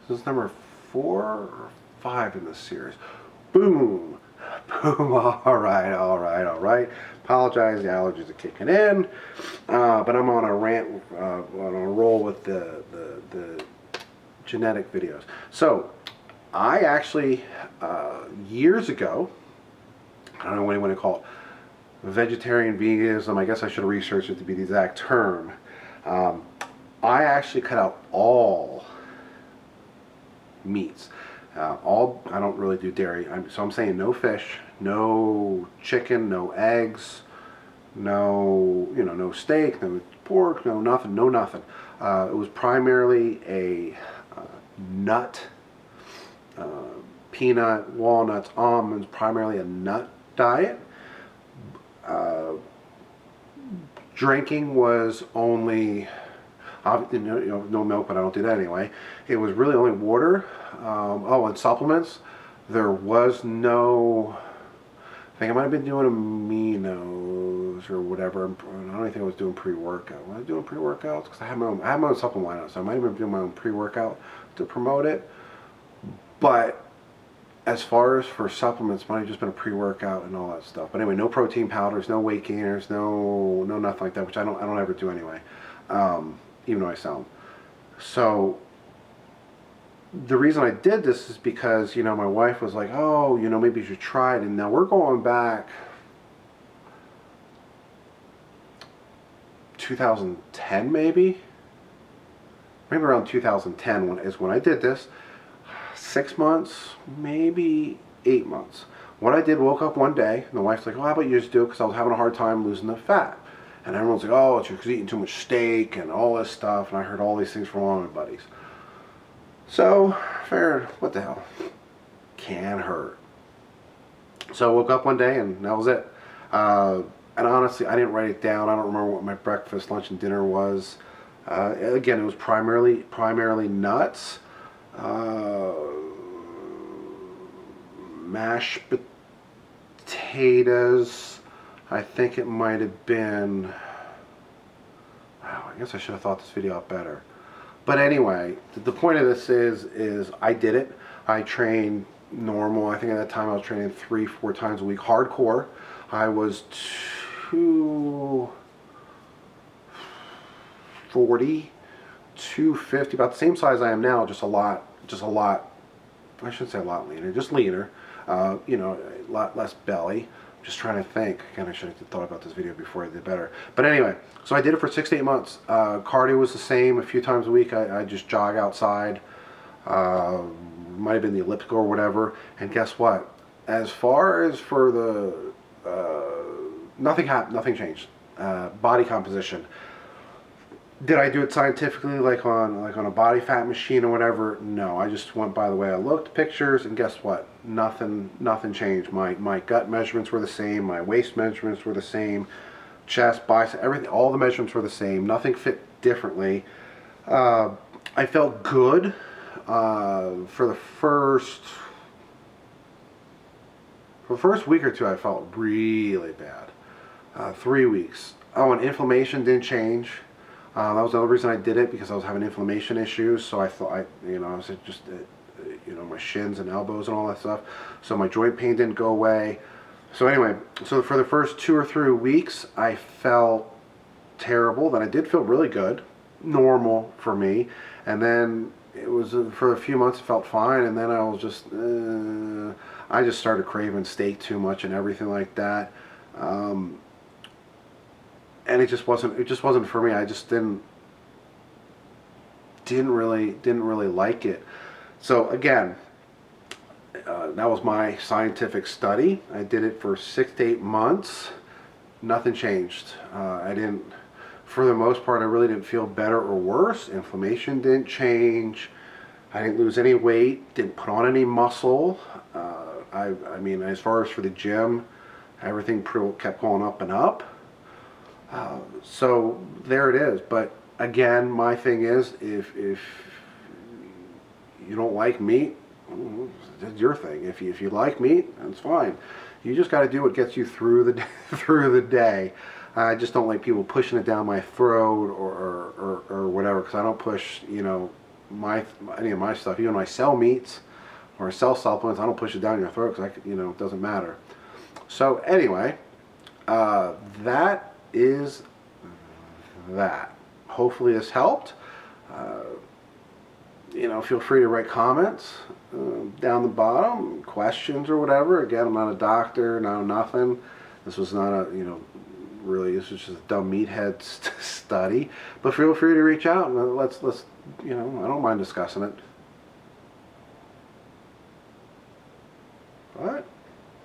This is number 4 or 5 in this series. Boom. Boom. All right, all right, all right. Apologize, the allergies are kicking in. But I'm on a rant, on a roll with the genetic videos. So, I actually, years ago, I don't know what you want to call it, vegetarian veganism, I guess I should have researched it to be the exact term. I actually cut out all meats. I don't really do dairy, so I'm saying no fish, no chicken, no eggs, no, no steak, no pork, no nothing, no nothing. It was primarily a nut, peanut, walnuts, almonds, primarily a nut diet. Drinking was only, no milk, but I don't do that anyway. It was really only water. And supplements. There was no, I think I might have been doing aminos or whatever. I don't think I was doing pre-workout. Was I doing pre-workouts? Because I had my own supplement line, so I might have been doing my own pre-workout to promote it. But as far as for supplements, might have just been a pre-workout and all that stuff. But anyway, no protein powders, no weight gainers, no nothing like that, which I don't ever do anyway, even though I sell them. So the reason I did this is because, my wife was like, oh, maybe you should try it. And now we're going back 2010 maybe around 2010 is when I did this. 6 months, maybe 8 months. What I did, woke up one day, and the wife's like, oh, how about you just do it, because I was having a hard time losing the fat. And everyone's like, oh, it's because you're eating too much steak and all this stuff, and I heard all these things from all my buddies. So, figured, what the hell? Can hurt. So I woke up one day, and that was it. And honestly, I didn't write it down. I don't remember what my breakfast, lunch, and dinner was. Again, it was primarily nuts. Mashed potatoes. I think it might have been, wow, I guess I should have thought this video out better. But anyway, the point of this is I did it. I trained normal. I think at that time I was training 3-4 times a week, hardcore. I was 240, 250, about the same size I am now, just a lot, I shouldn't say a lot leaner, just leaner, a lot less belly. I'm just trying to think. Again, I should have thought about this video before I did better. But anyway, so I did it for 6 to 8 months. Cardio was the same, a few times a week. I just jog outside. Might have been the elliptical or whatever. And guess what? As far as for the, nothing changed. Body composition. Did I do it scientifically, like on a body fat machine or whatever? No, I just went by the way I looked, pictures, and guess what? Nothing changed. My gut measurements were the same. My waist measurements were the same. Chest, bicep, everything, all the measurements were the same. Nothing fit differently. I felt good for the first week or two. I felt really bad. 3 weeks. Oh, and inflammation didn't change. That was the other reason I did it, because I was having inflammation issues. So I thought, I was just, my shins and elbows and all that stuff. So my joint pain didn't go away. So anyway, so for the first 2 or 3 weeks, I felt terrible. Then I did feel really good, normal for me. And then it was for a few months, it felt fine. And then I was just, I just started craving steak too much and everything like that. And it just wasn't for me. I just didn't really like it. So again, that was my scientific study. I did it for 6 to 8 months. Nothing changed. For the most part, I really didn't feel better or worse. Inflammation didn't change. I didn't lose any weight. Didn't put on any muscle. I mean, as far as for the gym, everything kept going up and up. So there it is. But again, my thing is, if you don't like meat, it's your thing. If you like meat, that's fine. You just got to do what gets you through the day. I just don't like people pushing it down my throat or whatever, because I don't push any of my stuff, even when I sell meats or sell supplements, I don't push it down your throat because it doesn't matter. So anyway, that is that. Hopefully this helped. Feel free to write comments down the bottom, questions or whatever. Again, I'm not a doctor, no nothing. This was not a, really, this was just a dumb meathead study. But feel free to reach out and let's I don't mind discussing it.